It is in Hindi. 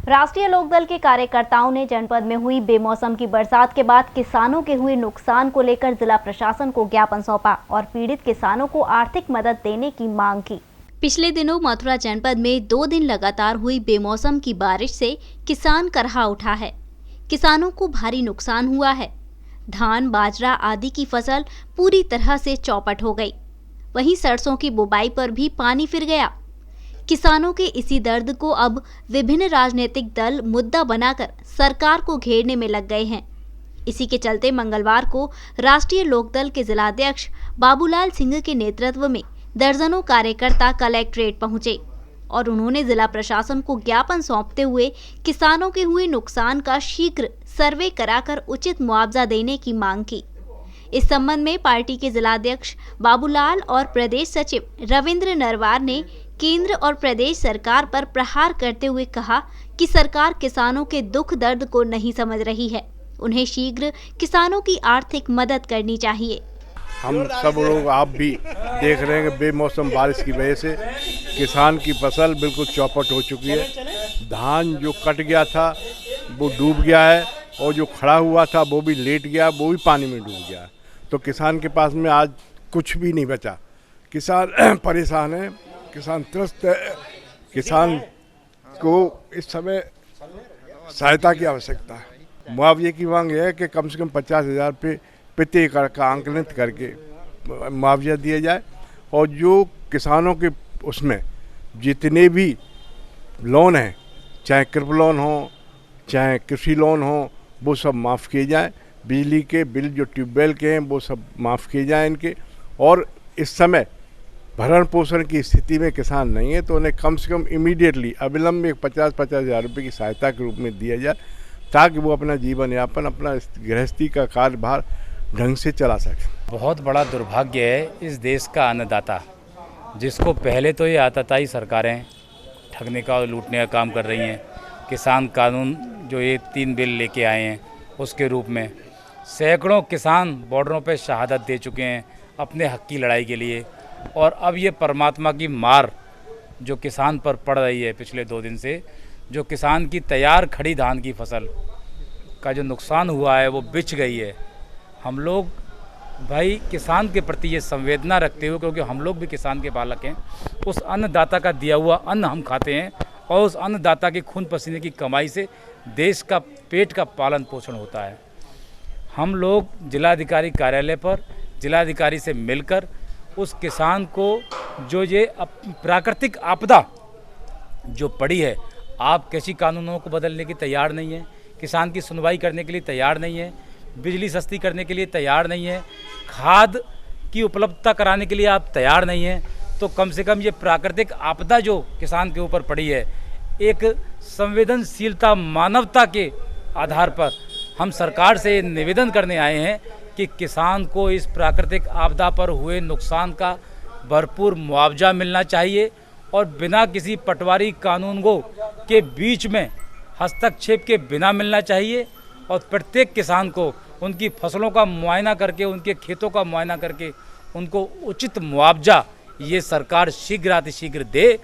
राष्ट्रीय लोकदल के कार्यकर्ताओं ने जनपद में हुई बेमौसम की बरसात के बाद किसानों के हुए नुकसान को लेकर जिला प्रशासन को ज्ञापन सौंपा और पीड़ित किसानों को आर्थिक मदद देने की मांग की। पिछले दिनों मथुरा जनपद में 2 दिन लगातार हुई बेमौसम की बारिश से किसान करहा उठा है। किसानों को भारी नुकसान हुआ है। धान, बाजरा आदि की फसल पूरी तरह से चौपट हो गई। वहीं सरसों की बुवाई पर भी पानी फिर गया। किसानों के इसी दर्द को अब विभिन्न राजनीतिक दल मुद्दा बनाकर सरकार को घेरने में लग गए हैं। इसी के चलते मंगलवार को राष्ट्रीय लोकदल के जिलाध्यक्ष बाबूलाल सिंह के नेतृत्व में दर्जनों कार्यकर्ता कलेक्ट्रेट पहुंचे और उन्होंने जिला प्रशासन को ज्ञापन सौंपते हुए किसानों के हुए नुकसान का शीघ्र सर्वे कराकर उचित मुआवजा देने की मांग की। इस संबंध में पार्टी के जिलाध्यक्ष बाबूलाल और प्रदेश सचिव रविंद्र नरवार ने केंद्र और प्रदेश सरकार पर प्रहार करते हुए कहा कि सरकार किसानों के दुख दर्द को नहीं समझ रही है। उन्हें शीघ्र किसानों की आर्थिक मदद करनी चाहिए। हम सब लोग, आप भी देख रहे हैं कि बेमौसम बारिश की वजह से किसान की फसल बिल्कुल चौपट हो चुकी है। धान जो कट गया था वो डूब गया है और जो खड़ा हुआ था वो भी लेट गया, वो भी पानी में डूब गया। तो किसान के पास में आज कुछ भी नहीं बचा। किसान परेशान है, किसान त्रस्त है। किसान को इस समय सहायता की आवश्यकता है। मुआवजे की मांग है कि कम से कम 50,000 रुपये प्रति एकड़ का आंकलित करके मुआवजा दिया जाए और जो किसानों के उसमें जितने भी लोन हैं, चाहे कृषि लोन हो चाहे कृषि लोन हो, वो सब माफ़ किए जाएं। बिजली के बिल जो ट्यूबवेल के हैं वो सब माफ़ किए जाएं इनके। और इस समय भरण पोषण की स्थिति में किसान नहीं है तो उन्हें कम से कम इमीडिएटली अविलंब में 50,000 रुपये की सहायता के रूप में दिया जाए ताकि वो अपना जीवन यापन, अपना गृहस्थी का कार्यभार ढंग से चला सके। बहुत बड़ा दुर्भाग्य है इस देश का अन्नदाता, जिसको पहले तो ये आताताई सरकारें ठगने का और लूटने का काम कर रही हैं। किसान कानून जो ये 3 बिल लेके आए हैं उसके रूप में सैकड़ों किसान बॉर्डरों पे शहादत दे चुके हैं अपने हक की लड़ाई के लिए। और अब ये परमात्मा की मार जो किसान पर पड़ रही है पिछले 2 दिन से, जो किसान की तैयार खड़ी धान की फसल का जो नुकसान हुआ है वो बिछ गई है। हम लोग भाई किसान के प्रति ये संवेदना रखते हुए, क्योंकि हम लोग भी किसान के बालक हैं, उस अन्नदाता का दिया हुआ अन्न हम खाते हैं और उस अन्नदाता के खून पसीने की कमाई से देश का पेट का पालन पोषण होता है। हम लोग जिलाधिकारी कार्यालय पर जिलाधिकारी से मिलकर उस किसान को जो ये प्राकृतिक आपदा जो पड़ी है, आप कृषि कानूनों को बदलने की तैयार नहीं है, किसान की सुनवाई करने के लिए तैयार नहीं है, बिजली सस्ती करने के लिए तैयार नहीं है, खाद की उपलब्धता कराने के लिए आप तैयार नहीं हैं, तो कम से कम ये प्राकृतिक आपदा जो किसान के ऊपर पड़ी है, एक संवेदनशीलता मानवता के आधार पर हम सरकार से निवेदन करने आए हैं कि किसान को इस प्राकृतिक आपदा पर हुए नुकसान का भरपूर मुआवजा मिलना चाहिए और बिना किसी पटवारी कानूनगो के बीच में हस्तक्षेप के बिना मिलना चाहिए। और प्रत्येक किसान को उनकी फसलों का मुआयना करके, उनके खेतों का मुआयना करके उनको उचित मुआवजा ये सरकार शीघ्र अतिशीघ्र दे।